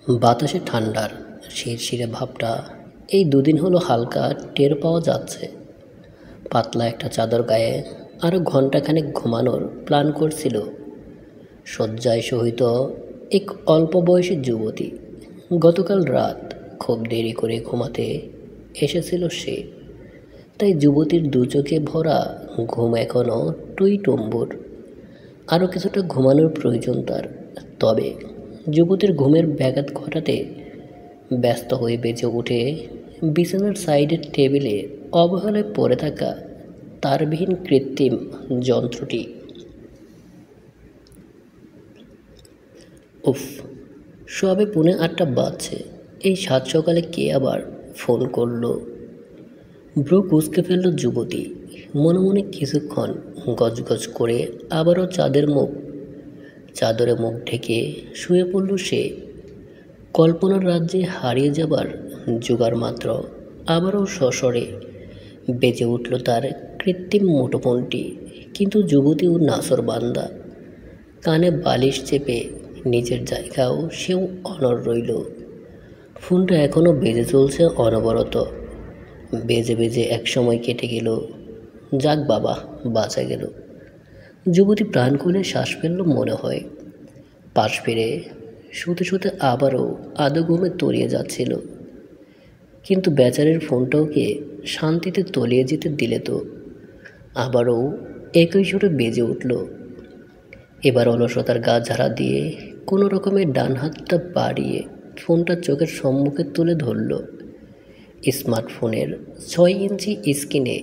বাতাসে ঠান্ডার শিরশিরে ভাবটা এই দুদিন হলো হালকা টের পাওয়া যাচ্ছে। পাতলা একটা চাদর গায়ে আরও ঘণ্টাখানেক ঘুমানোর প্ল্যান করছিল শয্যায় সহিত এক অল্প বয়সী যুবতী। গতকাল রাত খুব দেরি করে ঘুমাতে এসেছিল সে, তাই যুবতীর দু চোখে ভরা ঘুম এখনও টুইটুম্বুর। আরও কিছুটা ঘুমানোর প্রয়োজন তার। তবে যুবতীর ঘুমের ব্যাঘাত ঘটাতে ব্যস্ত হয়ে বেঁচে উঠে বিছানার সাইডের টেবিলে অবহেলায় পড়ে থাকা তারবিহীন কৃত্রিম যন্ত্রটি। উফ, সবে পৌনে 8টা বাজছে। এই সাত সকালে কে আবার ফোন করলো? ব্রু কুঁচকে ফেলল যুবতী। মনে মনে কিছুক্ষণ গজগজ করে আবারও চাদরে মুখ ঢেকে শুয়ে পড়ল সে। কল্পনার রাজ্যে হারিয়ে যাবার জোগাড় মাত্র আবারও সশরে বেজে উঠল তার কৃত্রিম মুঠোফোনটি। কিন্তু যুবতী ও নাছোড়বান্দা, কানে বালিশ চেপে নিজের জায়গাও সেও অনড় রইল। ফোনটা এখনও বেজে চলছে অনবরত। বেজে বেজে একসময় কেটে গেল। যাক বাবা, বাঁচা গেল। যুবতী প্রাণ খুলে শ্বাস ফেলল মনে হয়। পাশ ফিরে শুতে শুতে আবারও আদো ঘুমে তলিয়ে যাচ্ছিল। কিন্তু বেচারের ফোনটাওকে শান্তিতে তলিয়ে যেতে দিলে তো। আবারও একই সুরে বেজে উঠল। এবার অলসতার গা ঝাড়া দিয়ে কোনো রকমের ডান হাতটা বাড়িয়ে ফোনটা চোখের সম্মুখে তুলে ধরল। স্মার্টফোনের 6 ইঞ্চি স্ক্রিনে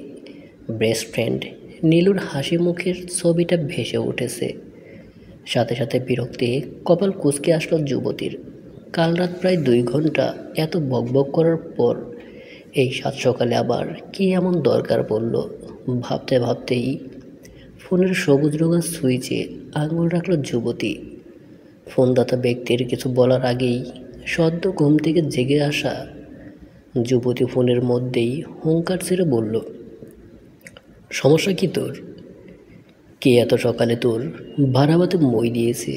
বেস্ট ফ্রেন্ড নীলুর হাসি মুখের ছবিটা ভেসে উঠেছে। সাথে সাথে বিরক্তি কপাল কুঁচকে আসলো যুবতীর। কাল রাত প্রায় 2 ঘন্টা এত বকবক করার পর এই সাত সকালে আবার কী এমন দরকার পড়ল? ভাবতে ভাবতেই ফোনের সবুজ রঙা সুইচে আঙুল রাখল যুবতী। ফোনদাতা ব্যক্তির কিছু বলার আগেই সদ্য ঘুম থেকে জেগে আসা যুবতী ফোনের মধ্যেই হুঙ্কার ছেড়ে বলল, সমস্যা কি তোর? কে এত সকালে তোর ভাড়াবাতে মই দিয়েছে,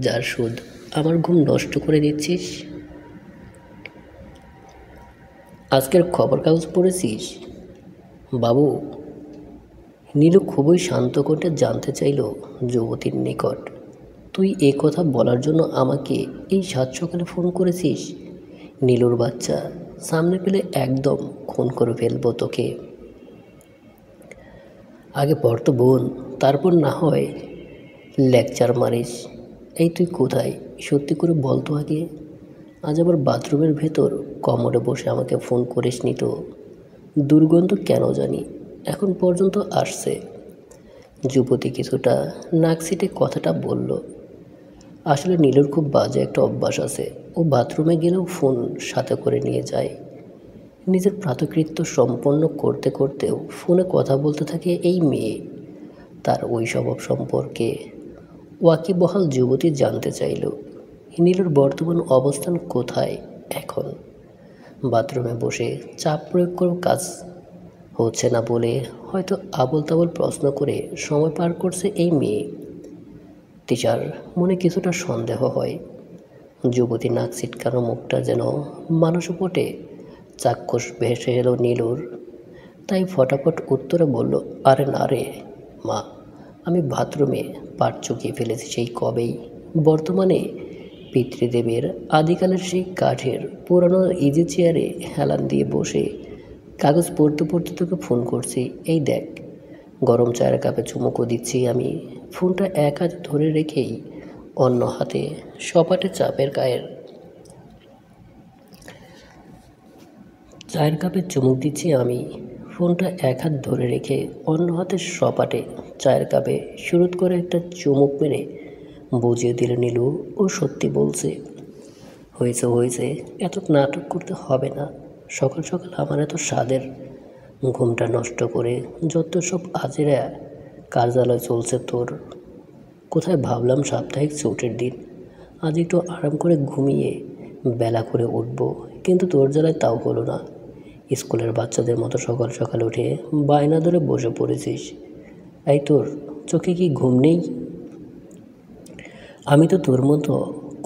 যার সুদ আমার ঘুম নষ্ট করে দিচ্ছিস? আজকের খবর কাগজ পড়েছিস বাবু? নীলু খুবই শান্ত কণ্ঠে জানতে চাইল যুবতীর নিকট। তুই এ কথা বলার জন্য আমাকে এই সাত সকালে ফোন করেছিস? নীলুর বাচ্চা, সামনে পেলে একদম খুন করে ফেলবো তোকে। আগে পড় তো বোন, তারপর না হয় লেকচার মারিস। এই তুই কোথায় সত্যি করে বল তো আগে। আজ আবার বাথরুমের ভেতর কমোডে বসে আমাকে ফোন করিসনি তো? দুর্গন্ধ কেন জানি এখন পর্যন্ত আসছে। যুবতী কিছুটা নাক ছিটে কথাটা বলল। আসলে নীলুর খুব বাজে একটা অভ্যাস আছে। ও বাথরুমে গেলেও ফোন সাথে করে নিয়ে যায়। নিজের প্রাতকৃত্য সম্পন্ন করতে করতেও ফোনে কথা বলতে থাকে এই মেয়ে। তার ওই স্বভাব সম্পর্কে ওয়াকিবহাল যুবতী জানতে চাইল নীলুর বর্তমান অবস্থান কোথায় এখন। বাথরুমে বসে চাপ প্রয়োগ করে কাজ হচ্ছে না বলে হয়তো আবোল তাবোল প্রশ্ন করে সময় পার করছে এই মেয়ে। তিশার মনে কিছুটা সন্দেহ হয়। যুবতী নাক ছিটকানো মুখটা যেন মানসপটে চাক্ষুষ ভেসে এলো নীলুর। তাই ফটাফট উত্তরে বলল, আরে না রে মা, আমি বাথরুমে পাট চুকিয়ে ফেলেছি সেই কবেই। বর্তমানে পিতৃদেবের আদিকালের সেই কাঠের পুরানো ইজি চেয়ারে হেলান দিয়ে বসে কাগজ পড়তে পড়তে তোকে ফোন করছি। এই দেখ, গরম চায়ের কাপে চুমুকও দিচ্ছি আমি। ফোনটা এক হাতে ধরে রেখেই অন্য হাতে সপাটে চায়ের কাপে চুমুক দিচ্ছি আমি। ফোনটা এক হাত ধরে রেখে অন্য হাতে সপাটে চায়ের কাপে শুরুত করে একটা চুমুক মেরে বুঝিয়ে দিল নীলু ও সত্যি বলছে। হয়েছে হয়েছে, এত নাটক করতে হবে না। সকাল সকাল আমার এত স্বাদের ঘুমটা নষ্ট করে যত সব আজেরা কার্যালয় চলছে তোর। কোথায় ভাবলাম সাপ্তাহিক ছুটির দিন, আজ একটু আরাম করে ঘুমিয়ে বেলা করে উঠব, কিন্তু তোর জ্বালায় তাও হলো না। স্কুলের বাচ্চাদের মতো সকাল সকাল উঠে বায়না ধরে বসে পড়েছিস। এই তোর চোখে কি ঘুম নেই? আমি তো তোর মতো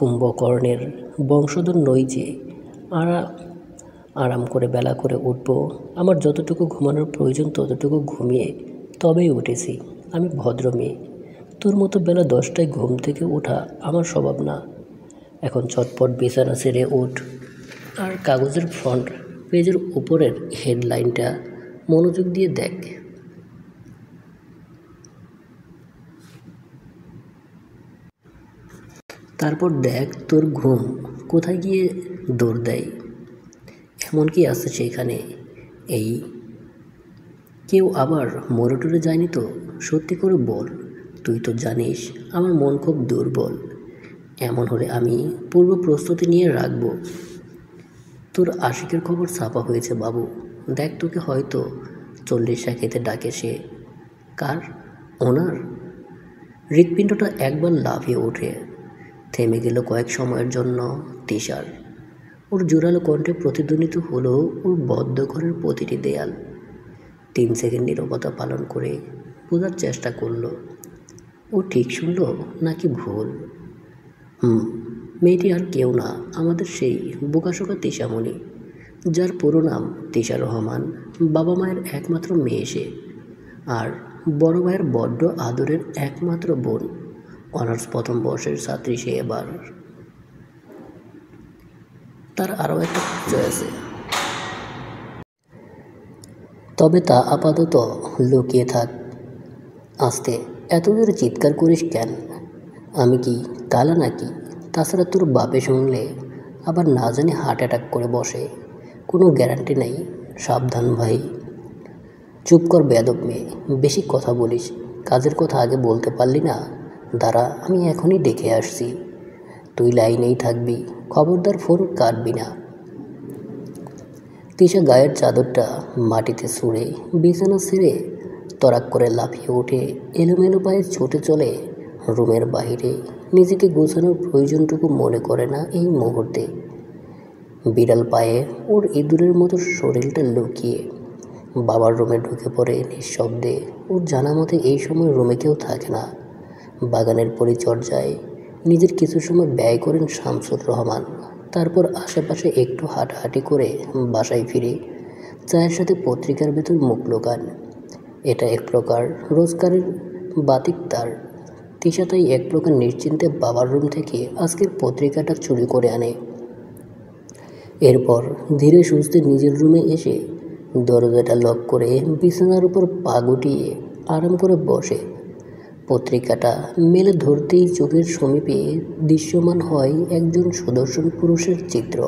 কুম্ভকর্ণের বংশধর নই যে আরা আরাম করে বেলা করে উঠব। আমার যতটুকু ঘুমানোর প্রয়োজন ততটুকু ঘুমিয়ে তবেই উঠেছি। আমি ভদ্র মেয়ে। তোর মতো বেলা 10টায় ঘুম থেকে ওঠা আমার স্বভাব না। এখন চটপট বিছানা ছেড়ে উঠ, আর কাগজের ফ্রন্ট পেজের উপরের হেডলাইনটা মনোযোগ দিয়ে দেখ। তারপর দেখ তোর ঘুম কোথায় গিয়ে দৌড় দেয়। এমন কি আছে সেখানে? এই কেউ আবার মরে টরে যায়নি তো? সত্যি করে বল। তুই তো জানিস আমার মন খুব দুর্বল। এমন হলে আমি পূর্ব প্রস্তুতি নিয়ে রাখবো। তোর আশিকের খবর ছাপা হয়েছে বাবু। দেখ, তোকে হয়তো 40 খেতে ডাকে সে। কার? ওনার? হৃৎপিণ্ডটা একবার লাফিয়ে ওঠে, থেমে গেল কয়েক সময়ের জন্য তিশার। ওর জোরালো কণ্ঠে প্রতিধ্বনিত হলো ওর বদ্ধ ঘরের প্রতিটি দেয়াল। 3 সেকেন্ড নীরবতা পালন করে বোঝার চেষ্টা করলো ও ঠিক শুনল নাকি ভুল। মেয়েটি আর কেউ না, আমাদের সেই বোকাশোকা তিশামণি, যার পুরো নাম তিশা রহমান। বাবা মায়ের একমাত্র মেয়ে সে, আর বড় ভাইয়ের বড্ড আদরের একমাত্র বোন। অনার্স প্রথম বর্ষের ছাত্রী সে এবার। তার আরও একটা পরিচয় আছে, তবে তা আপাতত লুকিয়ে থাক। আস্তে এত জোরে চিৎকার করিস কেন? আমি কি কালা নাকি? তাছাড়া তোর বাপে শুনলে আবার না জানি হার্ট অ্যাটাক করে বসে। কোনো গ্যারান্টি নেই। সাবধান ভাই। চুপ কর বেয়াদব মেয়ে, বেশি কথা বলিস। কাজের কথা আগে বলতে পারলি না? দাঁড়া, আমি এখনই ডেকে আসছি। তুই লাইনেই থাকবি, খবরদার ফোন কাটবি না। তিশা গায়ের চাদরটা মাটিতে ছুঁড়ে বিছানা ছেড়ে তরাক করে লাফিয়ে উঠে এলোমেলো পায়ে ছুটে চলে রুমের বাইরে। নিজেকে গোছানোর প্রয়োজনটুকু মনে করে না এই মুহূর্তে। বিড়াল পায়ে ওর ইঁদুরের মতো শরীরটা লুকিয়ে বাবার রুমে ঢুকে পড়ে নিঃশব্দে। ওর জানা মতে এই সময় রুমে কেউ থাকে না। বাগানের পরিচর্যায় নিজের কিছু সময় ব্যয় করেন শামসুর রহমান। তারপর আশেপাশে একটু হাঁটাহাঁটি করে বাসায় ফিরে চায়ের সাথে পত্রিকার ভেতর মুখ লোকান। এটা এক প্রকার রোজগারের বাতিক তার। তিশা তাই এক প্রকার নিশ্চিন্তে বাবার রুম থেকে আজকের পত্রিকাটা চুরি করে আনে। এরপর ধীরে সুস্থে নিজের রুমে এসে দরজাটা লক করে বিছানার উপর পা গুটিয়ে আরাম করে বসে। পত্রিকাটা মেলে ধরতেই চোখের সমীপে দৃশ্যমান হয় একজন সুদর্শন পুরুষের চিত্র।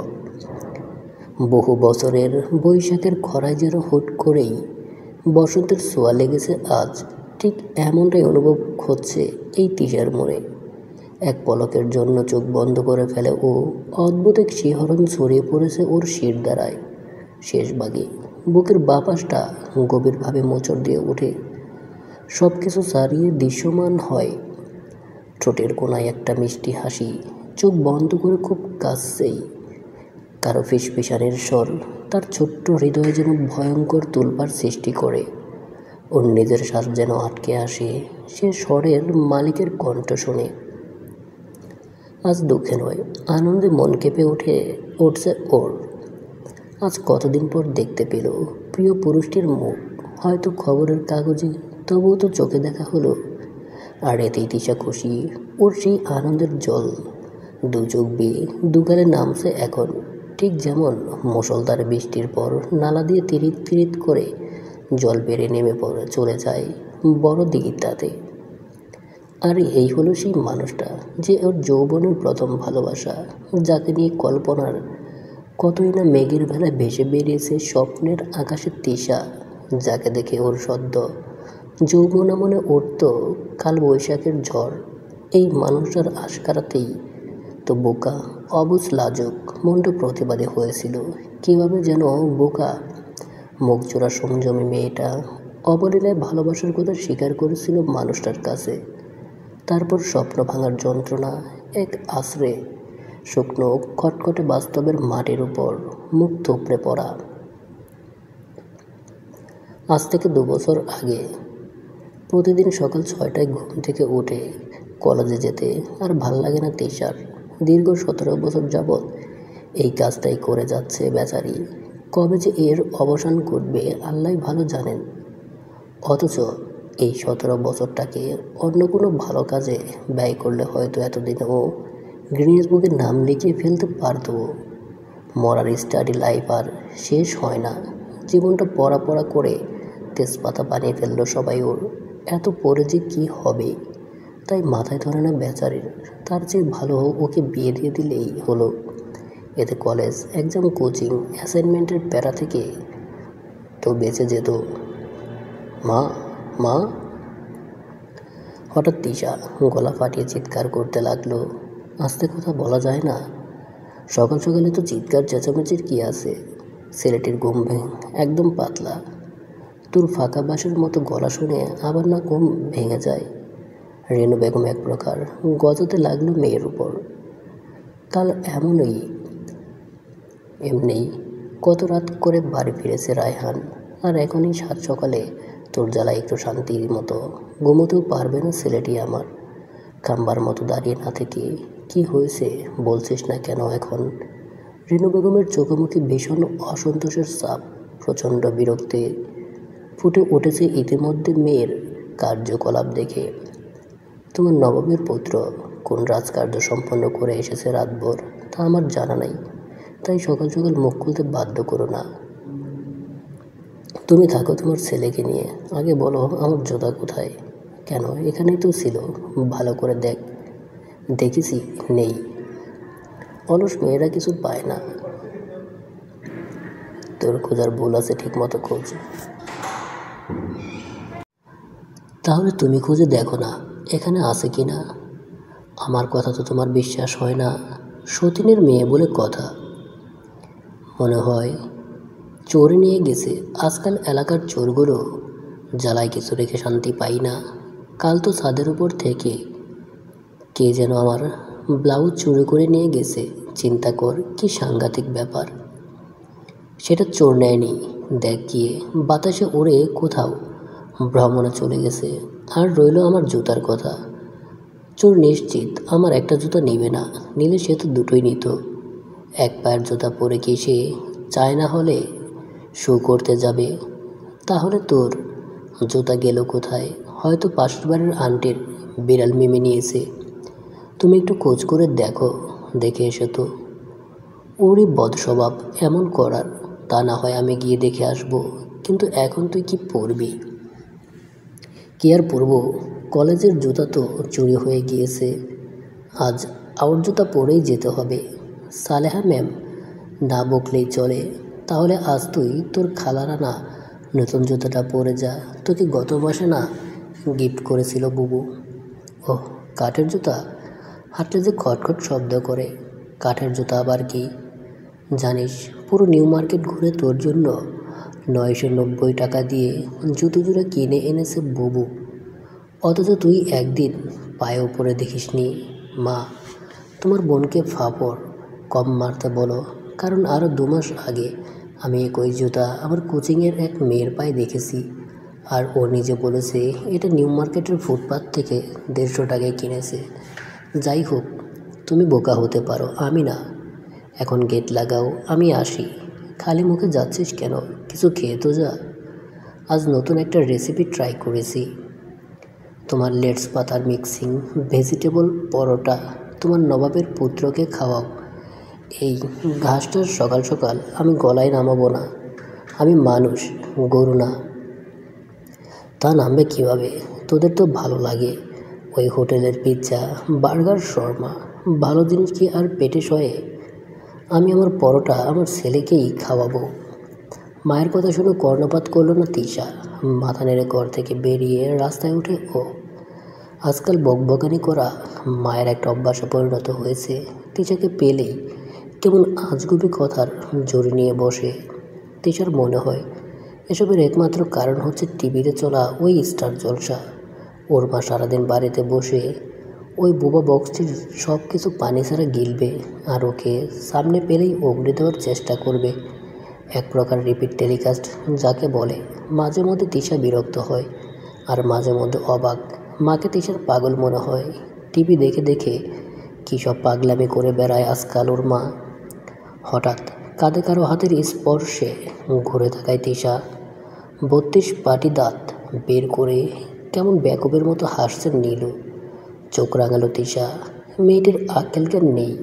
বহু বছরের বৈশাখের খরায় যেন হুট করেই বসন্তের ছোঁয়া লেগেছে আজ। ঠিক এমনটাই অনুভব হচ্ছে এই তিশার মনে। এক পলকের জন্য চোখ বন্ধ করে ফেলে ও। অদ্ভুত এক শিহরণ ছড়িয়ে পড়েছে ওর শির দ্বারায়। শেষ ভাগে বুকের বাপাসটা গভীরভাবে মোচড় দিয়ে ওঠে। সব কিছু ছাড়িয়ে দৃশ্যমান হয় ঠোঁটের কোনায় একটা মিষ্টি হাসি। চোখ বন্ধ করে খুব কাছেই কারো ফিসফিসানের স্বর তার ছোট্ট হৃদয়ে যেন ভয়ঙ্কর তোলপাড় সৃষ্টি করে। ওর নিজের শ্বাস যেন আটকে আসে সে স্বরের মালিকের কণ্ঠ শুনে। আজ দুঃখে নয়, আনন্দে মন কেঁপে উঠছে ওর। আজ কতদিন পর দেখতে পেল প্রিয় পুরুষটির মুখ। হয়তো খবরের কাগজে, তবুও তো চোখে দেখা হলো। আর এতেই তিশা খুশি। ওর সেই আনন্দের জল দু চোখ বেয়ে দুগালে নামছে এখন। ঠিক যেমন মুষলধারে বৃষ্টির পর নালা দিয়ে তিরিত তিরিত করে জল বেড়ে নেমে চলে যায় বড় দিঘিটাতে। আর এই হলো সেই মানুষটা, যে ওর যৌবনের প্রথম ভালোবাসা, যাকে নিয়ে কল্পনার কতই না মেঘের বেলায় ভেসে বেরিয়েছে স্বপ্নের আকাশে তিশা, যাকে দেখে ওর সদ্য যৌবনা মনে উঠত কাল বৈশাখের ঝড়। এই মানুষটার আশকারাতেই তো বোকা অবুঝ লাজুক মনটা প্রতিবাদী হয়েছিল। কীভাবে যেন বোকা মুখচোরা সংযমী মেয়েটা অবলীলায় ভালোবাসার কথা স্বীকার করেছিল মানুষটার কাছে। তারপর স্বপ্ন ভাঙার যন্ত্রণা, এক আশ্রে শুকনো খটখটে বাস্তবের মাটির উপর মুখ থুবড়ে পড়া। আজ থেকে 2 বছর আগে প্রতিদিন সকাল 6টায় ঘুম থেকে উঠে কলেজে যেতে আর ভাল লাগে না তিশার। দীর্ঘ 17 বছর যাবৎ এই কাজটাই করে যাচ্ছে বেচারি। কবে যে এর অবসান ঘটবে আল্লাহই ভালো জানেন। অথচ এই 17 বছরটাকে অন্য কোনো ভালো কাজে ব্যয় করলে হয়তো এতদিনে ও গিনেস বুকে নাম লিখিয়ে ফেলতে পারত। মরার স্টাডি লাইফ আর শেষ হয় না। জীবনটা পড়া করে তেজপাতা বানিয়ে ফেললো সবাই ওর। এত পড়ে যে কী হবে তাই মাথায় ধরে না বেচারির। তার চেয়ে ভালো ওকে বিয়ে দিয়ে দিলেই হলো। এতে কলেজ, এক্সাম, কোচিং, অ্যাসাইনমেন্টের প্যারা থেকে তো বেঁচে যেত। মা, মা! হঠাৎ তিশা গলা ফাটিয়ে চিৎকার করতে লাগলো। আস্তে কথা বলা যায় না? সকাল সকালে তো চিৎকার চেঁচামেচির কী আছে? ছেলেটির ঘুম একদম পাতলা। তোর ফাঁকা বাঁশের মতো গলা শুনে আবার না ঘুম ভেঙে যায়। রেনু বেগম এক প্রকার গজাতে লাগলো মেয়ের উপর। কাল এমনি কত রাত করে বাড়ি ফিরেছে রায়হান, আর এখনই 7 সকালে তোর জ্বালায় একটু শান্তির মতো ঘুমোতেও পারবে না ছেলেটি আমার। খাম্বার মতো দাঁড়িয়ে না থেকে কি হয়েছে বলছিস না কেন এখন? রেনু বেগমের চোখে মুখে ভীষণ অসন্তোষের ছাপ। প্রচণ্ড বিরক্তি ফুটে উঠেছে ইতিমধ্যে মেয়ের কার্যকলাপ দেখে। তোমার নবাবের পুত্র কোন রাজকার্য সম্পন্ন করে এসেছে রাতভর তা আমার জানা নাই, তাই সকাল সকাল মুখ খুলতে বাধ্য করো না। তুমি থাকো তোমার ছেলেকে নিয়ে। আগে বলো আমার জোতা কোথায়? কেন, এখানেই তো ছিল। ভালো করে দেখ। দেখেছি, নেই। অলস মেয়েরা কিছু পায় না। তোর খোঁজার ভুল আছে, ঠিক মতো খোঁজ। তাহলে তুমি খুঁজে দেখো না এখানে আছে কি না। আমার কথা তো তোমার বিশ্বাস হয় না। সতীনের মেয়ে বলে কথা। মনে হয় চোরে নিয়ে গেছে। আজকাল এলাকার চোরগুলো জ্বালায় কিছু রেখে শান্তি পাই না। কাল তো ছাদের উপর থেকে কে যেন আমার ব্লাউজ চুরি করে নিয়ে গেছে। চিন্তা কর কি সাংঘাতিক ব্যাপার। সেটা চোর নেয়নি, দেখ গিয়ে বাতাসে উড়ে কোথাও ভ্রমণে চলে গেছে। আর রইল আমার জুতার কথা। চোর নিশ্চিত আমার একটা জুতা নেবে না, নিলে সে তো দুটোই নিত। এক পায়ের জুতা পরে কি সে চায়না হলে শু করতে যাবে? তাহলে তোর জুতা গেল কোথায়? হয়তো পাশের বাড়ির আন্টির বিড়াল মিমে নিয়েছে। তুমি একটু খোঁজ করে দেখো, দেখে এসো তো। ওরই বদস্বভাব এমন করার। তা না হয় আমি গিয়ে দেখে আসবো, কিন্তু এখন তুই কি পরবি? কি আর পরবো? কলেজের জুতা তো চুরি হয়ে গিয়েছে। আজ আউট জুতা পরেই যেতে হবে। সালেহা ম্যাম না বকলেই চলে। তাহলে আজ তুই তোর খালার আনা নতুন জুতাটা পরে যা। তোকে গত মাসে না গিফট করেছিল বুবু? ওহ, কাঠের জুতা? হাঁটলে যে খটখট শব্দ করে। কাঠের জুতা আবার কি? জানিস পুরো নিউ মার্কেট ঘুরে তোর জন্য 990 টাকা দিয়ে জুতো জোড়া কিনে এনেছে বুবু। অথচ তুই একদিন পায়েও পরে দেখিসনি। মা, তোমার বোনকে ফাপড় কম মারতে বলো, কারণ আরও 2 মাস আগে আমি একই জুতা আমার কোচিংয়ের এক মেয়ের পায়ে দেখেছি। আর ও নিজে বলেছে এটা নিউ মার্কেটের ফুটপাত থেকে 150 টাকায় কিনেছে। যাই হোক, তুমি বোকা হতে পারো, আমি না। এখন গেট লাগাও, আমি আসি। খালি মুখে যাচ্ছিস কেন? কিছু খেয়ে তো যা। আজ নতুন একটা রেসিপি ট্রাই করেছি। তোমার লেটস পাতার মিক্সিং ভেজিটেবল পরোটা তোমার নবাবের পুত্রকে খাওয়াও। এই ঘাসটা সকাল সকাল আমি গলায় নামাবো না। আমি মানুষ, গরু না। তা নামবে কীভাবে? তোদের তো ভালো লাগে ওই হোটেলের পিৎজা, বার্গার, শর্মা। ভালো জিনিস কি আর পেটে সয়ে? আমি আমার পরোটা আমার ছেলেকেই খাওয়াবো। মায়ের কথা শুনে কর্ণপাত করলো না তিশা। মাথা নেড়ে ঘর থেকে বেরিয়ে রাস্তায় উঠে ও। আজকাল বকবকানি করা মায়ের একটা অভ্যাসে পরিণত হয়েছে। তিশাকে পেলেই কেমন আজগুবি কথার জড়ি নিয়ে বসে। তিশার মনে হয় এসবের একমাত্র কারণ হচ্ছে টিভিতে চলা ওই স্টার জলসা। ওর মা সারাদিন বাড়িতে বসে ওই বোবা বক্সটির সব কিছু পানি ছাড়া গিলবে, আর ওকে সামনে পেলেই অগ্নি দেওয়ার চেষ্টা করবে। এক প্রকার রিপিট টেলিকাস্ট যাকে বলে। মাঝে মধ্যে তিশা বিরক্ত হয়, আর মাঝে মধ্যে অবাক। মাকে তিশার পাগল মনে হয়। টিভি দেখে দেখে কী সব পাগলামি করে বেড়ায় আজকাল ওর মা। হঠাৎ কাঁধে কারো হাতের স্পর্শে ঘুরে তাকায় তিশা। 32 পাটি দাঁত বের করে কেমন বেকুবের মতো হাসছেন নীলু। চোখ রাঙালো তিশা। মেয়েটির আক্কেল জ্ঞান নেই।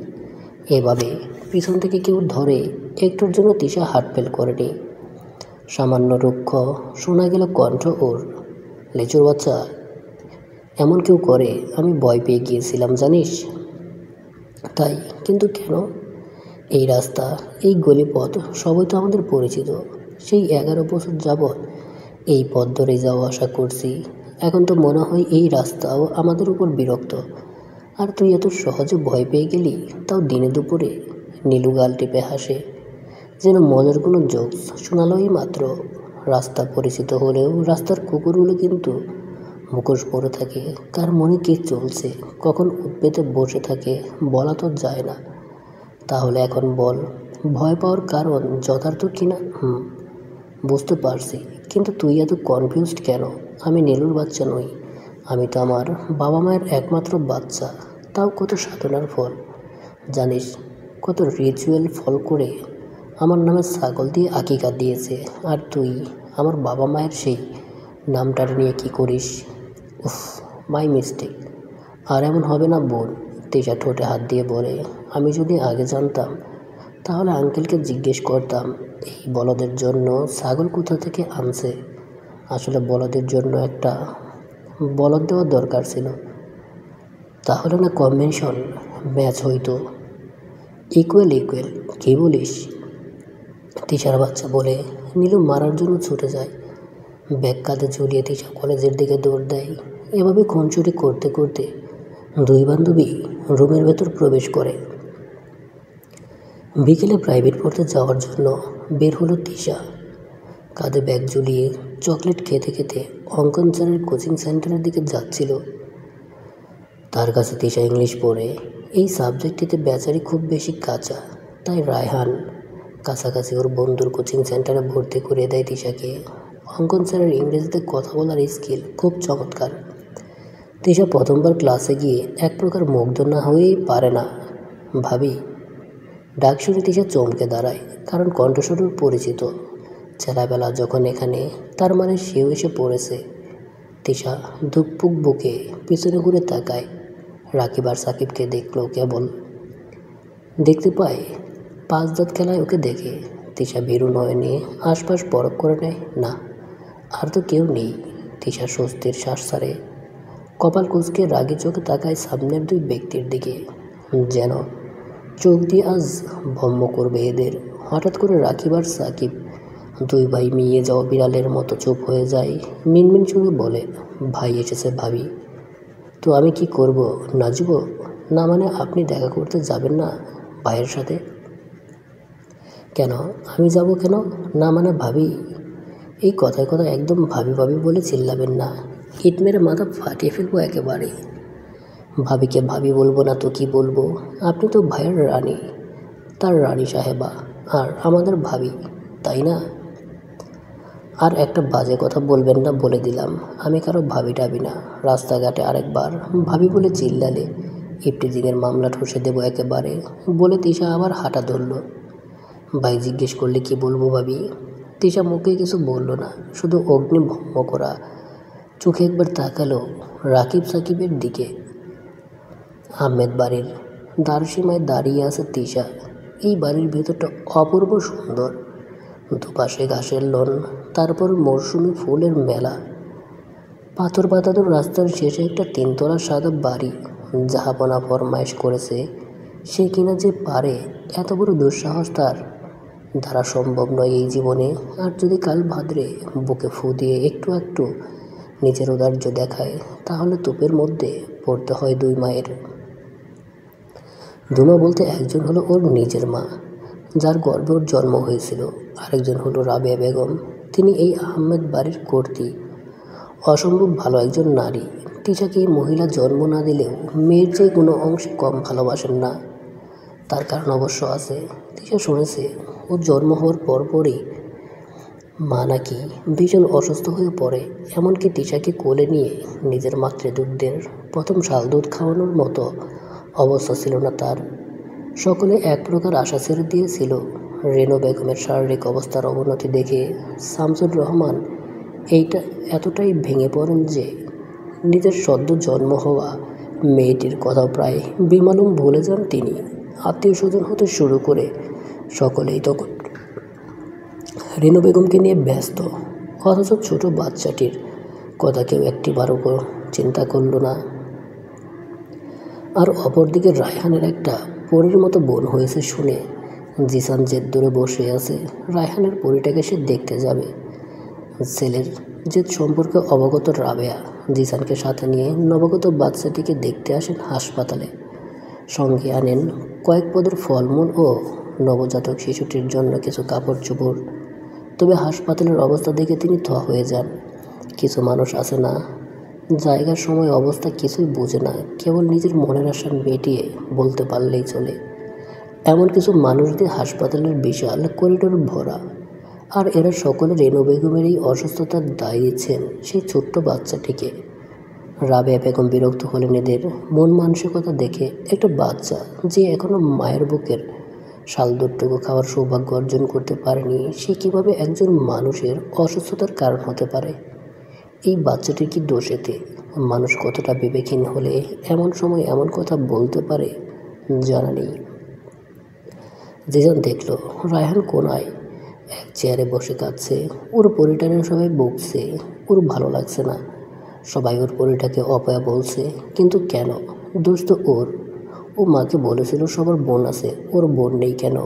এভাবে পিছন থেকে কেউ ধরে একটুর জন্য তিশা হার্ট ফেল করেনি। সামান্য রুক্ষ শোনা গেল কণ্ঠ ওর। লেচুর বাচ্চা, এমন কেউ করে? আমি ভয় পেয়ে গিয়েছিলাম জানিস। তাই? কিন্তু কেন? এই রাস্তা, এই গলিপথ সবই তো আমাদের পরিচিত। সেই 11 বছর যাবৎ এই পথ ধরে যাওয়া আসা করছি। এখন তো মনে হয় এই রাস্তাও আমাদের উপর বিরক্ত। আর তুই এত সহজে ভয় পেয়ে গেলি, তাও দিনে দুপুরে। নীলু গাল টিপে হাসে, যেন মজার কোনো জোকস শোনালোই মাত্র। রাস্তা পরিচিত হলেও রাস্তার কুকুরগুলো কিন্তু মুখোশ পরে থাকে। কার মনে কী চলছে, কখন উৎপেতে বসে থাকে বলা তো যায় না। তাহলে এখন বল, ভয় পাওয়ার কারণ যথার্থ কিনা? বুঝতে পারছি, কিন্তু তুই এত কনফিউজড কেন? আমি নীলুর বাচ্চা নই। আমি তো আমার বাবা মায়ের একমাত্র বাচ্চা। তাও কত সাধনার ফল জানিস? কত রিচুয়াল ফল করে আমার নামে ছাগল দিয়ে আকিকা দিয়েছে। আর তুই আমার বাবা মায়ের সেই নামটার নিয়ে কি করিস? উফ, মাই মিস্টেক। আর এমন হবে না বোন। তিশা ঠোঁটে হাত দিয়ে বলে, আমি যদি আগে জানতাম তাহলে আঙ্কেলকে জিজ্ঞেস করতাম এই বলদের জন্য ছাগল কোথা থেকে আনছে। আসলে বলদের জন্য একটা বলদ দেওয়ার দরকার ছিল, তাহলে না কম্বিনেশন ম্যাচ হইতো। ইকুয়াল ইকুয়াল, কী বলিস? তিশার বাচ্চা বলে নীলু মারার জন্য ছুটে যায়। ব্যাগ কাঁধে ঝুলিয়ে তিশা কলেজের দিকে দৌড় দেয়। এভাবে খুনসুটি করতে করতে দুই বান্ধবী রুমের ভেতর প্রবেশ করে। বিকেলে প্রাইভেট পড়তে যাওয়ার জন্য বের হলো তিশা। কাঁধে ব্যাগ ঝুলিয়ে চকলেট খেতে খেতে অঙ্কন স্যারের কোচিং সেন্টারের দিকে যাচ্ছিল। তার কাছে তিশা ইংলিশ পড়ে। এই সাবজেক্টটিতে বেচারি খুব বেশি কাঁচা, তাই রায়হান কাছাকাছি ওর বন্ধুর কোচিং সেন্টারে ভর্তি করিয়ে দেয় তিশাকে। অঙ্কন স্যারের ইংরেজিতে কথা বলার স্কিল খুব চমৎকার। তিশা প্রথমবার ক্লাসে গিয়ে এক প্রকার মুগ্ধ না হয়েই পারে না। ভাবি ডাক শুনে তিশা চমকে দাঁড়ায়, কারণ কণ্ঠস্বর পরিচিত। ছেলেবেলা যখন এখানে, তার মানে সেও এসে পড়েছে। তিশা ধুকপুক বুকে পিছনে ঘুরে তাকায়। রাকিব আর সাকিবকে দেখলো কেবল। দেখতে পায় 5 দাঁত খেলায় ওকে দেখে। তিশা ভীরু নয়নে আশপাশ পরখ করে নেয়। না, আর তো কেউ নেই। তিশা স্বস্তির শ্বাস ছাড়ে। কপাল কুঁচকে রাগী চোখে তাকায় সামনের দুই ব্যক্তির দিকে, যেন চোখ দিয়ে আজ ভম্ম করবে এদের। হঠাৎ করে রাকিব আর সাকিব দুই ভাই মিয়ে যাওয়া বিড়ালের মতো চুপ হয়ে যায়। মিনমিন সুরে বলে, ভাই এসেছে ভাবি। তো আমি কি করব? নাচব? না মানে আপনি দেখা করতে যাবেন না ভাইয়ের সাথে? কেন আমি যাব কেন? না মানে ভাবি। এই কথায় কথায় একদম ভাবি ভাবি বলে চিল্লাবেন না, ইট মেরে মাথা ফাটিয়ে ফেলবো একেবারে। ভাবিকে ভাবি বলবো না তো কি বলবো? আপনি তো ভাইয়ের রানী, তার রানী সাহেবা, আর আমাদের ভাবি, তাই না? আর একটা বাজে কথা বলবেন না বলে দিলাম। আমি কারো ভাবি টাবি না। রাস্তাঘাটে আরেকবার ভাবি বলে চিল্লালে ইফটিজিংয়ের মামলা ঠসে দেবো একেবারে। বলে তিশা আবার হাঁটা ধরল। ভাই জিজ্ঞেস করলে কি বলবো ভাবি? তিশা মুখে কিছু বলল না, শুধু অগ্নি ভম্ম করা চোখে একবার তাকালো রাকিব সাকিবের দিকে। আহমেদ বাড়ির দ্বারসীমায় দাঁড়িয়ে আছে তিশা। এই বাড়ির ভেতরটা অপূর্ব সুন্দর। দুপাশে ঘাসের লন, তারপর মরশুমি ফুলের মেলা। পাথর পাতানোর রাস্তার শেষে একটা 3 তলা সাদা বাড়ি। জাহাপনা ফরমাইশ করেছে সে কিনা যে পারে, এত বড় দুঃসাহস তার দ্বারা সম্ভব নয় এই জীবনে। আর যদি কাল ভাদ্রে বুকে ফু দিয়ে একটু একটু নিজের ঔদার্য দেখায়, তাহলে তোপের মধ্যে পড়তে হয় 2 মায়ের। দুমা বলতে একজন হলো ওর নিজের মা, যার গর্ভে ওর জন্ম হয়েছিল। আরেকজন হলো রাবেয়া বেগম, তিনি এই আহমেদ বাড়ির কর্ত্রী। অসম্ভব ভালো একজন নারী। তিশাকে এই মহিলা জন্ম না দিলেও মেয়ের যে কোনো অংশে কম ভালোবাসেন না। তার কারণ অবশ্য আছে। তিশা শুনেছে ওর জন্ম হওয়ার পরপরই মা নাকি ভীষণ অসুস্থ হয়ে পড়ে। এমনকি তিশাকে কোলে নিয়ে নিজের মাতৃদুগ্ধের প্রথম শাল দুধ খাওয়ানোর মতো অবস্থা ছিল না তার। সকলে এক প্রকার আশা ছেড়ে দিয়েছিল। রেনু বেগমের শারীরিক অবস্থার অবনতি দেখে শামসুর রহমান এতটাই ভেঙে পড়েন যে নিজের সদ্য জন্ম হওয়া মেয়েটির কথা প্রায় বেমালুম ভুলে যান তিনি। আত্মীয় স্বজন হতে শুরু করে সকলেই তখন রেনু বেগমকে নিয়ে ব্যস্ত, অথচ ছোট বাচ্চাটির কথা কেউ একটিবারও চিন্তা করল না। আর অপরদিকে রায়হানের একটা পরীর মতো বোন হয়েছে শুনে জিসান জেদ ধরে বসে আছে রায়হানের পরীটাকে সে দেখতে যাবে। ছেলের জেদ সম্পর্কে অবগত রাবেয়া জিসানকে সাথে নিয়ে নবাগত বাচ্চাটিকে দেখতে আসেন হাসপাতালে। সঙ্গে আনেন কয়েক পদের ফলমূল ও নবজাতক শিশুটির জন্য কিছু কাপড় চোপড়। তবে হাসপাতালের অবস্থা দেখে তিনি থ হয়ে যান। কিছু মানুষ আছে না, জায়গার সময় অবস্থা কিছুই বোঝে না, কেবল নিজের মনের আশা মিটিয়ে বলতে পারলেই চলে। এমন কিছু মানুষ দিয়ে হাসপাতালের বিশাল করিডোর ভরা, আর এরা সকলে রেনু বেগমের এই অসুস্থতার দায় দিচ্ছেন সেই ছোট্ট বাচ্চাটিকে। রাবেয়া বেগম বিরক্ত হলেন এদের মন মানসিকতা দেখে। একটা বাচ্চা যে এখনও মায়ের বুকের শাল দুধটুকু খাওয়ার সৌভাগ্য অর্জন করতে পারেনি, সে কীভাবে একজন মানুষের অসুস্থতার কারণ হতে পারে? এই বাচ্চাটির কি দোষ এতে? মানুষ কতটা বিবেকহীন হলে এমন সময় এমন কথা বলতে পারে জানা নেই। জিসান দেখল রায়হান কোনায় এক চেয়ারে বসে কাঁদছে। ওর পরিটানে সবাই বকছে, ওর ভালো লাগছে না। সবাই ওর পরিটাকে অপয়া বলছে, কিন্তু কেন? দোষ তো ওর। ও মাকে বলেছিল সবার বোন আছে, ওর বোন নেই কেন?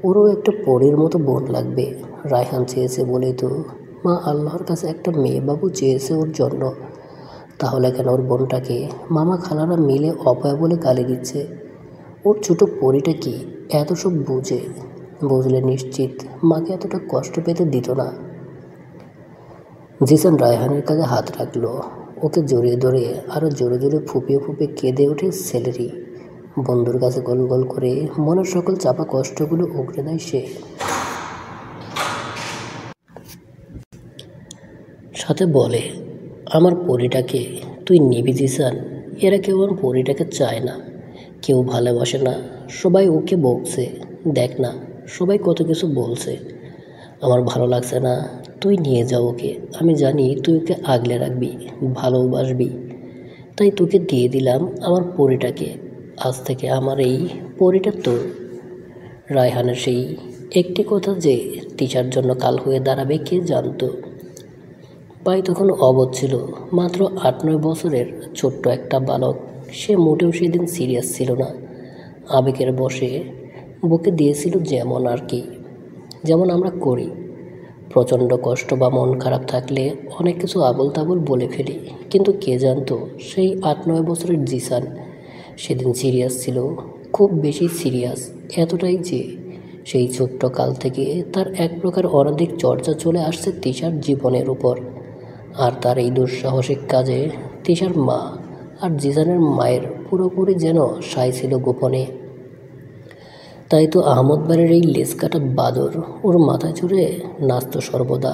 ওরও একটা পরীর মতো বোন লাগবে। রায়হান চেয়েছে বলেই তো মা আল্লাহর কাছে একটা মেয়ে বাবু চেয়েছে ওর জন্য। তাহলে কেন ওর বোনটাকে মামা খালারা মিলে অপয়া বলে গালি দিচ্ছে? ওর ছোটো পরীটা কি এত সব বুঝলে নিশ্চিত মাকে এতটা কষ্ট পেতে দিত না। জিসান রায়হানের কাছে হাত রাখলো, ওকে জড়িয়ে ধরে আরও জোরে জোরে ফুপিয়ে ফুপিয়ে কেঁদে ওঠে ছেলেরই। বন্ধুর কাছে গোল গোল করে মনের সকল চাপা কষ্টগুলো উগড়ে দেয় সে। সাথে বলে, আমার পরীটাকে তুই নিবি জিসান? এরা কেউ আমার পরীটাকে চায় না, কেউ ভালোবাসে না, সবাই ওকে বকছে। দেখ না, সবাই কত কিছু বলছে। আমার ভালো লাগছে না, তুই নিয়ে যা ওকে। আমি জানি তুই ওকে আগলে রাখবি, ভালোবাসবি, তাই তোকে দিয়ে দিলাম আমার পরীটাকে। আজ থেকে আমার এই পরীটা তোর। রায়হানের সেই একটি কথা যে তিশার জন্য কাল হয়ে দাঁড়াবে কে জানতো। ভাই তখন অবোধ ছিল, মাত্র 8-9 বছরের ছোট্ট একটা বালক। সে মোটেও সেদিন সিরিয়াস ছিল না, আবেগের বশে বকে দিয়েছিল যেমন আর কি, যেমন আমরা করি। প্রচণ্ড কষ্ট বা মন খারাপ থাকলে অনেক কিছু আবোল তাবোল বলে ফেলি, কিন্তু কে জানতো সেই 8-9 বছরের জিসান সেদিন সিরিয়াস ছিল, খুব বেশি সিরিয়াস। এতটাই যে সেই ছোট্ট কাল থেকে তার এক প্রকার অনধিক চর্চা চলে আসছে তিশার জীবনের উপর। আর তার এই দুঃসাহসিক কাজে তিশার মা আর জিসানের মায়ের পুরোপুরি যেন সায় ছিল গোপনে। তাই তো আহমদ বাড়ির এই লেজ কাটা বাদর ওর মাথায় চড়ে নাচত সর্বদা।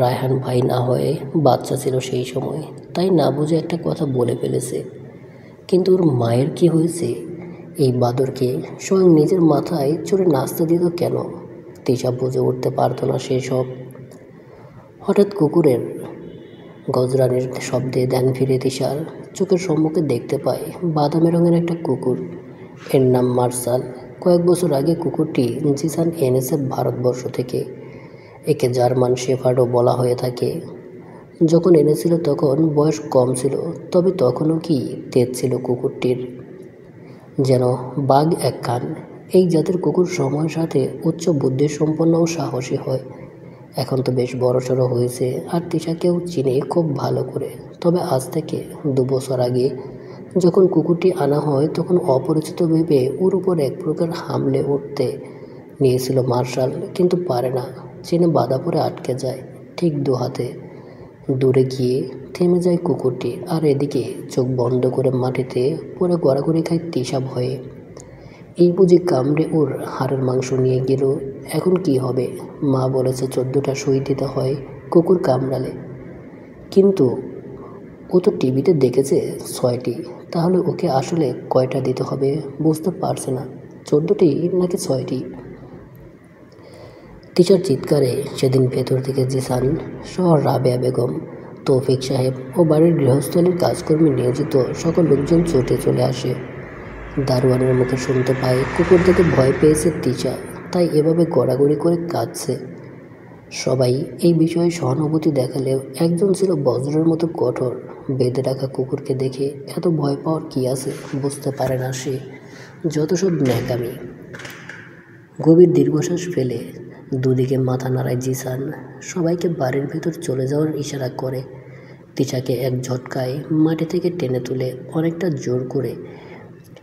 রায়হান ভাই না হয়ে বাচ্চা ছিল সেই সময়, তাই না বুঝে একটা কথা বলে ফেলেছে। কিন্তু ওর মায়ের কি হয়েছে? এই বাদরকে স্বয়ং নিজের মাথায় চড়ে নাচতে দিত কেন? তিশা বুঝে উঠতে পারত না সেসব। হঠাৎ কুকুরের গজরানের শব্দে ধ্যান ফিরে তিশার চোখের সম্মুখে দেখতে পায় বাদামি রঙের একটা কুকুর। এর নাম মার্শাল। কয়েক বছর আগে কুকুরটি জিসান এনেছে ভারতবর্ষ থেকে। একে জার্মান শেফার্ডও বলা হয়ে থাকে। যখন এনেছিল তখন বয়স কম ছিল, তবে তখনও কি তেজ ছিল কুকুরটির, যেন বাঘ একখান। এই জাতের কুকুর সময়ের সাথে উচ্চ বুদ্ধিসম্পন্ন ও সাহসী হয়। এখন তো বেশ বড়সড় হয়েছে, আর তিশাকেও চিনে খুব ভালো করে। তবে আজ থেকে 2 বছর আগে যখন কুকুরটি আনা হয়, তখন অপরিচিত ভেবে ওর উপর এক প্রকার হামলে উঠতে নিয়েছিল মার্শাল, কিন্তু পারে না। চেনে বাধা পড়ে আটকে যায়। ঠিক 2 হাতে দূরে গিয়ে থেমে যায় কুকুরটি, আর এদিকে চোখ বন্ধ করে মাটিতে পড়ে গড়াগড়ি খায় তিশা ভয়ে। এই বুঝি কামড়ে ওর হাড়ের মাংস নিয়ে গেল। এখন কি হবে? মা বলেছে 14টা সুই দিতে হয় কুকুর কামড়ালে, কিন্তু ও তো টিভিতে দেখেছে 6টি, তাহলে ওকে আসলে কয়টা দিতে হবে বুঝতে পারছে না, 14টি নাকি 6টি। টিচার চিৎকারে সেদিন ভেতর থেকে জিসান সহ রাবেয়া বেগম, তৌফিক সাহেব ও বাড়ির গৃহস্থলীর কাজকর্মে নিয়োজিত সকল লোকজন ছুটে চলে আসে। দারোয়ানের মুখে শুনতে পায় কুকুর থেকে ভয় পেয়েছে তিশা, তাই এভাবে গড়াগড়ি করে কাঁদছে। সবাই এই বিষয়ে সহানুভূতি দেখালেও একজন ছিল বজ্রের মতো কঠোর। বেঁধে রাখা কুকুরকে দেখে এত ভয় পাওয়ার কী আছে বুঝতে পারে না সে, যত সব ন্যাকামি। গভীর দীর্ঘশ্বাস ফেলে দুদিকে মাথা নাড়ায় জিসান, সবাইকে বাড়ির ভেতর চলে যাওয়ার ইশারা করে। তিশাকে এক ঝটকায় মাটি থেকে টেনে তুলে অনেকটা জোর করে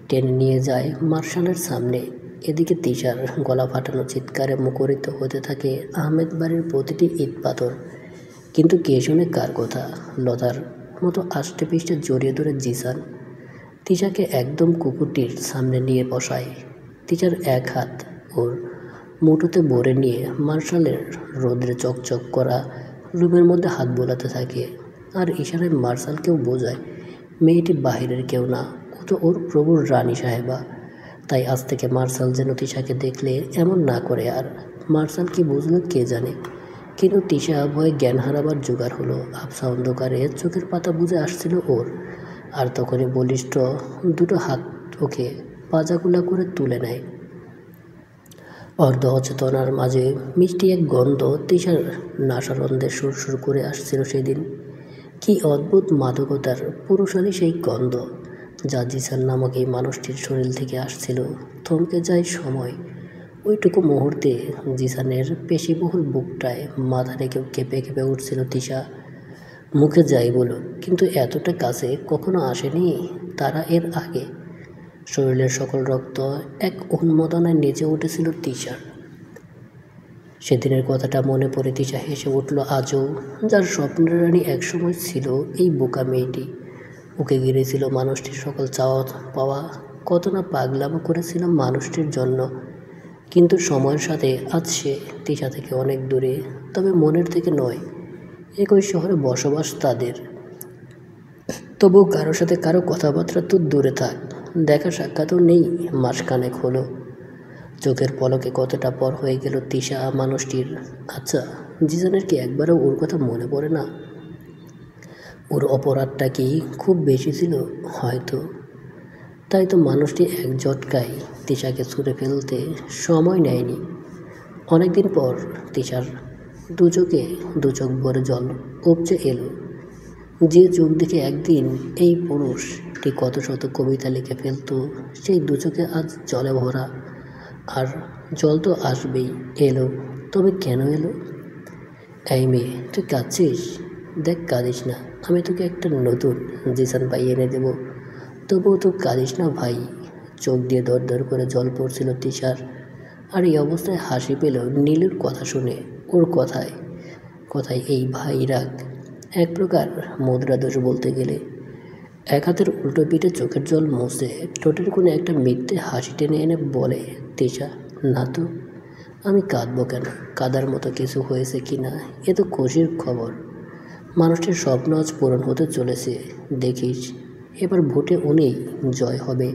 টেনে নিয়ে যায় মার্শালের সামনে। এদিকে তিশার গলা ফাটানো চিৎকারে মুখরিত হতে থাকে আহমেদ বাড়ির প্রতিটি ইট পাথর। কিন্তু কে শুনে কার কথা? লতার মতো আষ্টে পিষ্টে জড়িয়ে ধরে জিসান তিশাকে একদম কুকুরটির সামনে নিয়ে বসায়। তিশার এক হাত ওর মুঠোতে ভরে নিয়ে মার্শালের রোদ্রে চকচক করা রুমের মধ্যে হাত বোলাতে থাকে আর ইশারায় মার্শালকেও বোঝায় মেয়েটি বাহিরের কেউ না, ও তো ওর প্রভুর রানী সাহেবা। তাই আজ থেকে মার্শাল যেন তিশাকে দেখলে এমন না করে। আর মার্শাল কি বুঝলো কে জানে, কিন্তু তিশা ভয়ে জ্ঞান হারাবার জোগাড় হলো। আবছা অন্ধকারে চোখের পাতা বুঝে আসছিল ওর, আর তখনই বলিষ্ঠ দুটো হাত ওকে পাজাগুলা করে তুলে নেয়। অর্ধ অচেতনার মাঝে মিষ্টি এক গন্ধ তিশার নাসারন্ধে সুরসুর করে আসছিল সেদিন। কি অদ্ভুত মাদকতার পুরুষালী সেই গন্ধ, যা জিসান নামক এই মানুষটির শরীর থেকে আসছিল। থমকে যায় সময়। ওইটুকু মুহূর্তে জিসানের পেশিবহুল বুকটায় মাথা রেখেও কেঁপে কেঁপে উঠছিল তিশা। মুখে যাই বলো, কিন্তু এতটা কাছে কখনো আসেনি তারা এর আগে। শরীরের সকল রক্ত এক উন্মাদনায় নেচে উঠেছিল তিশার। সেদিনের কথাটা মনে পড়ে তিশা হেসে উঠল আজও। যার স্বপ্নের রানী একসময় ছিল এই বোকা মেয়েটি। ওকে ঘিরেছিল মানুষটির সকল চাওয়া পাওয়া, কত না পাগলামো করেছিল মানুষটির জন্য। কিন্তু সময়ের সাথে আজ সে তিশা থেকে অনেক দূরে, তবে মনের থেকে নয়। একই শহরে বসবাস তাদের, তবুও কারোর সাথে কারো কথাবার্তা তো দূরে থাক, দেখা সাক্ষাৎও নেই মাসখানেক হলো। চোখের পলকে কতটা পর হয়ে গেল তিশা মানুষটির। আচ্ছা, জিসানের কি একবারও ওর কথা মনে পড়ে না? ওর অপরাধটা কি খুব বেশি ছিল? হয়তো। তাই তো মানুষটি এক ঝটকায় তিশাকে ছুঁড়ে ফেলতে সময় নেয়নি। অনেকদিন পর তিশার দু চোখ ভরে জল উপচে এলো। যে চোখ দেখে একদিন এই পুরুষটি কত শত কবিতা লিখে ফেলত, সেই দু চোখে আজ জলে ভরা। আর জল তো আসবেই। এলো, তবে কেন এলো? এই মেয়ে, তুই কাঁদছিস? দেখ, কাঁদিস না, আমি তোকে একটা নতুন জিসান ভাই এনে দেবো। তবুও তো কাঁদিস না ভাই। চোখ দিয়ে দর দর করে জল পড়ছিল তিশার। আর এই অবস্থায় হাসি পেল নীলুর কথা শুনে। ওর কথায় এই ভাই রাগ এক প্রকার মুদ্রা দোষ বলতে গেলে। এক হাতের উল্টো পিঠে চোখের জল মুছে ঠোঁটের কোণে একটা মিথ্যে হাসি টেনে এনে বলে তিশা, না তো আমি কাঁদবো কেন? কাঁদার মতো কিছু হয়েছে কি না এ তো খুশির খবর। মানুষটির স্বপ্ন আজ পূরণ হতে চলেছে। দেখিস, এবার ভোটে উনিই জয় হবে।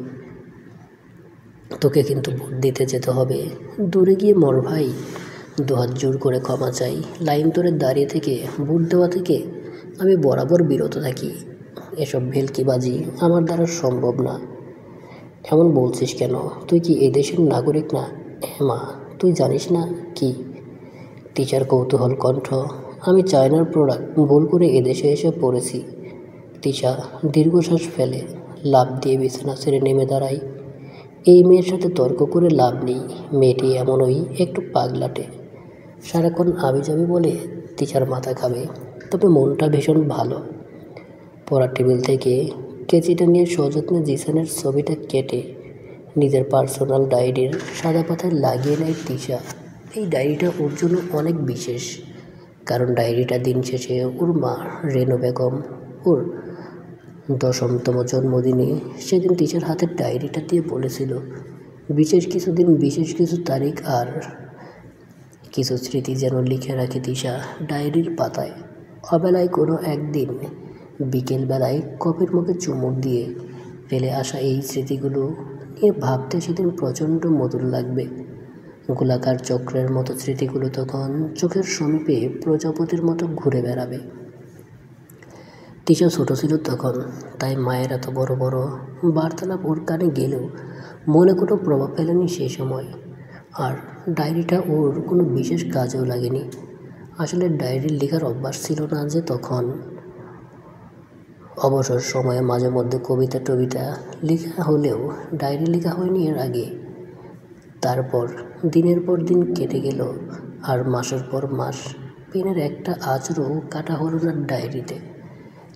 তোকে কিন্তু ভোট দিতে যেতে হবে। দূরে গিয়ে মর ভাই, দুহাত জোর করে ক্ষমা চাই। লাইন ধরে দাঁড়িয়ে থেকে ভোট দেওয়া থেকে আমি বরাবর বিরত থাকি। এসব ভেলকিবাজি আমার দ্বারা সম্ভব না। এমন বলছিস কেন? তুই কি এই দেশের নাগরিক না? হ্যাঁ মা, তুই জানিস না কি? টিচার কৌতূহল কণ্ঠ, আমি চায়নার প্রোডাক্ট, ভুল করে এদেশে এসে পড়েছি। তিশা দীর্ঘশ্বাস ফেলে লাফ দিয়ে বিছানা ছেড়ে নেমে দাঁড়ায়। এই মেয়ের সাথে তর্ক করে লাভ নেই। মেয়েটি এমনই একটু পাগলাটে, সারাক্ষণ আবিজাবি বলে তিশার মাথা খাবে। তবে মনটা ভীষণ ভালো। পড়ার টেবিল থেকে কেচিটা নিয়ে সযত্নে জিসানের ছবিটা কেটে নিজের পার্সোনাল ডায়েরির সাদা পাতায় লাগিয়ে নেয় তিশা। এই ডায়েরিটা ওর জন্য অনেক বিশেষ, কারণ ডায়েরিটা দিন শেষে ওর মা রেনু বেগম ওর 10তম জন্মদিনে সেদিন তিশার হাতের ডায়েরিটা দিয়ে বলেছিল, বিশেষ কিছু দিন, বিশেষ কিছু তারিখ আর কিছু স্মৃতি যেন লিখে রাখে তিশা ডায়েরির পাতায়। অবেলায় কোনো একদিন বিকেলবেলায় কফির মুখে চুমুক দিয়ে ফেলে আসা এই স্মৃতিগুলো নিয়ে ভাবতে সেদিন প্রচণ্ড মধুর লাগবে। গোলাকার চক্রের মতো স্মৃতিগুলো তখন চোখের সমীপে প্রজাপতির মতো ঘুরে বেড়াবে। তিশা ছোট ছিল তখন, তাই মায়ের এত বড় বড় বার্তালাপ ওর কানে গেলেও মনে কোনো প্রভাব ফেলেনি সেই সময়। আর ডায়েরিটা ওর কোনো বিশেষ কাজেও লাগেনি। আসলে ডায়েরি লেখার অভ্যাস ছিল না যে তখন। অবসর সময়ে মাঝে মধ্যে কবিতা টবিতা লেখা হলেও ডায়েরি লেখা হয়নি এর আগে। তারপর দিনের পর দিন কেটে গেল, আর মাসের পর মাস পেনের একটা আঁচড়ও কাটা হলো না ডায়েরিতে।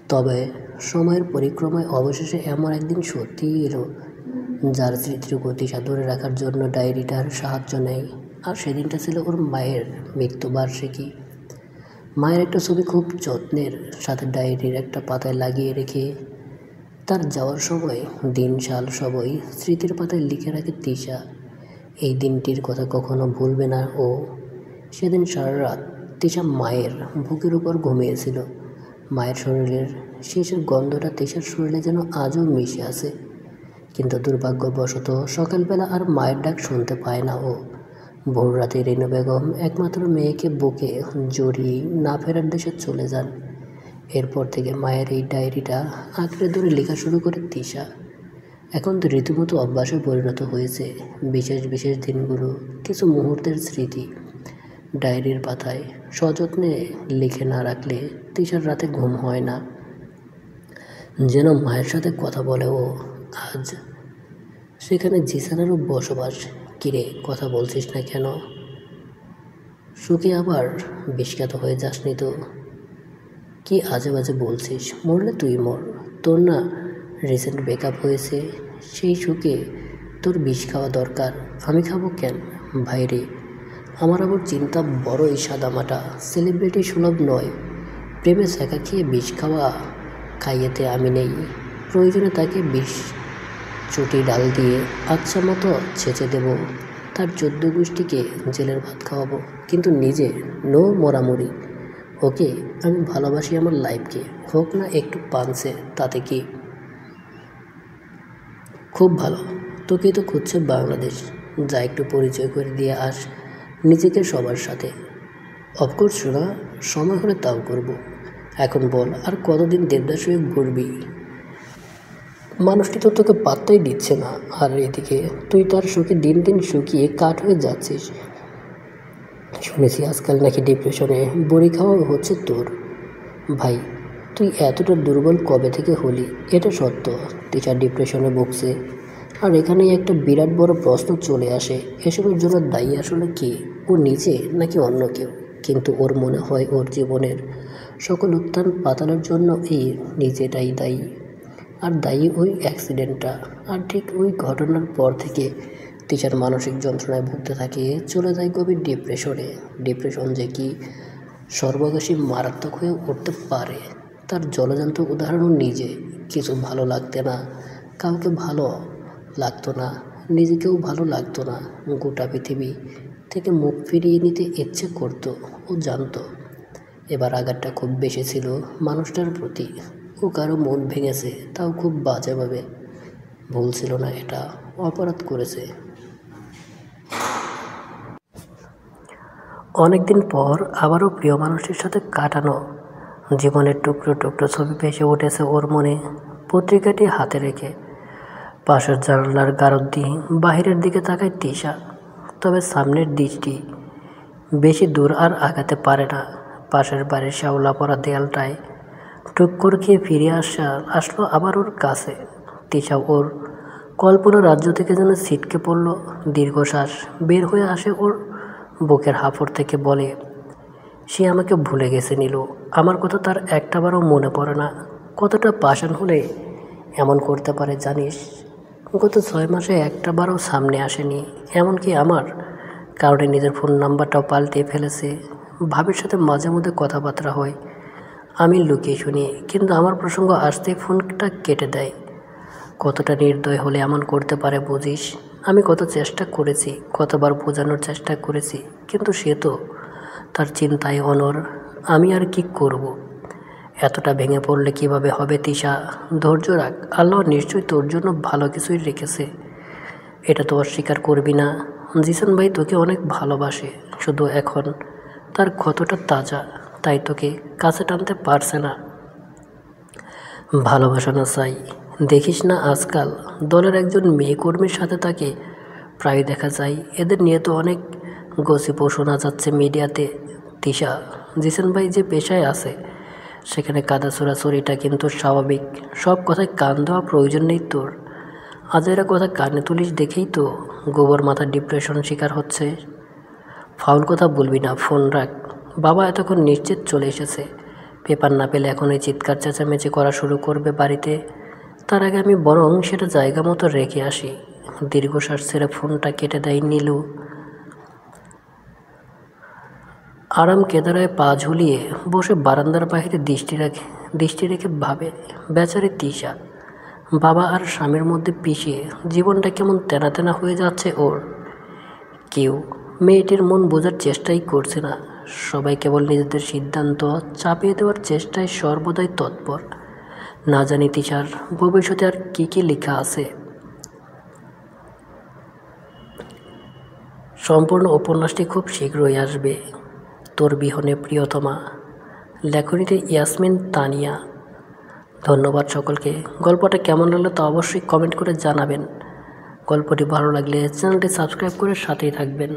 তবে সময়ের পরিক্রমায় অবশেষে এমন একদিন সত্যিই এলো যার স্মৃতির গতি ধরে রাখার জন্য ডায়েরিটার সাহায্য নেয়। আর সেদিনটা ছিল ওর মায়ের মৃত্যুবার্ষিকী। মায়ের একটা ছবি খুব যত্নের সাথে ডায়েরির একটা পাতায় লাগিয়ে রেখে তার যাওয়ার সময় দিন সাল সবই স্মৃতির পাতায় লিখে রাখে তিশা। এই দিনটির কথা কখনো ভুলবে না ও। সেদিন সারা রাত তিশা মায়ের বুকের উপর ঘুমিয়েছিল। মায়ের শরীরের শেষের গন্ধটা তিশার শরীরে যেন আজও মিশে আছে। কিন্তু দুর্ভাগ্যবশত সকালবেলা আর মায়ের ডাক শুনতে পায় না ও। ভোর রাতে রেনু বেগম একমাত্র মেয়েকে বুকে জড়িয়ে না ফেরার দেশে চলে যান। এরপর থেকে মায়ের এই ডায়েরিটা আঁকড়ে ধরে লেখা শুরু করে তিশা। এখন তো রীতিমতো অভ্যাসে পরিণত হয়েছে। বিশেষ বিশেষ দিনগুলো, কিছু মুহূর্তের স্মৃতি ডায়েরির পাতায় সযত্নে লিখে না রাখলে তিশার রাতে ঘুম হয় না। যেন মায়ের সাথে কথা বলে ও। আজ সেখানে জিসানেরও বসবাস। কিরে, কথা বলছিস না কেন? সুখে আবার বিষখ্যাত হয়ে যাসনি তো? কি আজে বাজে বলছিস? মরলে তুই মর। তোর না রিসেন্ট ব্রেকআপ হয়েছে, সেই সুখে তোর বিষ খাওয়া দরকার। আমি খাবো কেন? ভাইরে, আমার আবার চিন্তা বড়ই সাদামাটা, সেলিব্রিটি সুলভ নয়। প্রেমে শেখা খেয়ে বিষ খাইয়েতে আমি নেই। প্রয়োজনে তাকে বিষ চুটি ডাল দিয়ে আচ্ছা মতো ছেঁচে দেব, তার 14 গোষ্ঠীকে জেলের ভাত খাওয়াবো, কিন্তু নিজে নো মরামরি। ওকে, আমি ভালোবাসি আমার লাইফকে, হোক না একটু পানসে, তাতে কি? খুব ভালো, তোকে তো খুঁজছে বাংলাদেশ। যা একটু পরিচয় করে দিয়ে আস নিজেকে সবার সাথে। অফকোর্স শোনা, সময় হলে তাও করব। এখন বল, আর কতদিন দেবদাস হয়ে ঘুরবি? মানুষটি তো তোকে পাত্তাই দিচ্ছে না, আর এদিকে তুই তার সুখে দিন দিন শুকিয়ে কাঠ হয়ে যাচ্ছিস। শুনেছি আজকাল নাকি ডিপ্রেশনে বড়ি খাওয়া হচ্ছে তোর। ভাই, তুই এতটা দুর্বল কবে থেকে হলি? এটা সত্য তিশা ডিপ্রেশনে ভুগছে। আর এখানেই একটা বিরাট বড় প্রশ্ন চলে আসে, এসবের জন্য দায়ী আসলে কে? ও নিজে নাকি অন্য কেউ? কিন্তু ওর মনে হয় ওর জীবনের সকল উত্থান পাতানোর জন্য এই নিজেটাই দায়ী। আর দায়ী ওই অ্যাক্সিডেন্টটা। আর ঠিক ওই ঘটনার পর থেকে তিশার মানসিক যন্ত্রণায় ভুগতে থাকে, চলে যায় গভীর ডিপ্রেশনে। ডিপ্রেশন যে কি সর্বগ্রাসী মারাত্মক হয়ে উঠতে পারে তার জলজান্ত উদাহরণও নিজে। কিছু ভালো লাগতে না, কাউকে ভালো লাগতো না, নিজেকেও ভালো লাগতো না। গোটা পৃথিবী থেকে মুখ ফিরিয়ে নিতে ইচ্ছে করতো। ও জানতো এবার আঘাতটা খুব বেশি ছিল মানুষটার প্রতি। ও কারো মন ভেঙেছে, তাও খুব বাজেভাবে। ভুল ছিল না এটা, অপরাধ করেছে। অনেকদিন পর আবারও প্রিয় মানুষটির সাথে কাটানো জীবনের টুকরো টুকরো ছবি ভেসে উঠেছে ওর মনে। পত্রিকাটি হাতে রেখে পাশের জানালার গারদ দিয়ে বাহিরের দিকে তাকায় তিশা। তবে সামনের দৃষ্টি বেশি দূর আর আগাতে পারে না। পাশের বাড়ির শ্যাওলা পড়া দেয়ালটায় টুক্কর খেয়ে ফিরে আসলো আবার ওর কাছে। তিশা ওর কল্পনা রাজ্য থেকে যেন ছিটকে পড়ল। দীর্ঘশ্বাস বের হয়ে আসে ওর বুকের হাঁফড় থেকে। বলে, সে আমাকে ভুলে গেছে নীলু। আমার কথা তার একটাবারও মনে পড়ে না। কতটা পাষাণ হলে এমন করতে পারে জানিস? গত 6 মাসে একটাবারও সামনে আসেনি। এমনকি আমার কারণে নিজের ফোন নাম্বারটাও পাল্টে ফেলেছে। ভাবির সাথে মাঝে মধ্যে কথাবার্তা হয়, আমি লুকিয়ে শুনি, কিন্তু আমার প্রসঙ্গ আসতেই ফোনটা কেটে দেয়। কতটা নির্দয় হলে এমন করতে পারে বুঝিস? আমি কত চেষ্টা করেছি, কতবার বোঝানোর চেষ্টা করেছি, কিন্তু সে তো তার চিন্তায় অনড়। আমি আর কি করব? এতটা ভেঙে পড়লে কিভাবে হবে তিশা? ধৈর্য রাখ, আল্লাহ নিশ্চয়ই তোর জন্য ভালো কিছুই রেখেছে। এটা তো অস্বীকার করবি না। জিসান ভাই তোকে অনেক ভালোবাসে, শুধু এখন তার ক্ষতটা তাজা, তাই তোকে কাছে টানতে পারছে না। ভালোবাসা না চাই, দেখিস না আজকাল দলের একজন মেয়ে কর্মীর সাথে তাকে প্রায় দেখা যায়। এদের নিয়ে তো অনেক গসিপও শোনা যাচ্ছে মিডিয়াতে। তিশা, জিসান ভাই যে পেশায় আছে সেখানে কাদা ছোড়াছড়িটা কিন্তু স্বাভাবিক। সব কথায় কান দেওয়া প্রয়োজন নেই তোর। আজেরা কথা কানে তুলিস দেখেই তো গোবর মাথার ডিপ্রেশন শিকার হচ্ছে। ফাউল কথা বলবি না, ফোন রাখ। বাবা এতক্ষণ নিশ্চিত চলে এসেছে। পেপার না পেলে এখন এই চিৎকার চেঁচামেচি করা শুরু করবে বাড়িতে। তার আগে আমি বরং সেটা জায়গা মতো রেখে আসি। দীর্ঘশ্বাস ছেড়ে ফোনটা কেটে দেয় নীলু। আরাম কেদারায় পা ঝুলিয়ে বসে বারান্দার বাইরে দৃষ্টি রেখে ভাবে, বেচারি তিশা, বাবা আর স্বামীর মধ্যে পিষিয়ে জীবনটা কেমন তেনা তেনা হয়ে যাচ্ছে ওর। কেউ মেয়েটির মন বোঝার চেষ্টাই করছে না। সবাই কেবল নিজেদের সিদ্ধান্ত চাপিয়ে দেওয়ার চেষ্টায় সর্বদাই তৎপর। না জানি তিশার ভবিষ্যতে আর কী কী লেখা আছে। সম্পূর্ণ উপন্যাসটি খুব শীঘ্রই আসবে। তোর বিহনে প্রিয়তমা। লেখনীতে ইয়াসমিন তানিয়া। ধন্যবাদ সকলকে। গল্পটা কেমন লাগলো তা অবশ্যই কমেন্ট করে জানাবেন। গল্পটি ভালো লাগলে চ্যানেলটি সাবস্ক্রাইব করে সাথেই থাকবেন।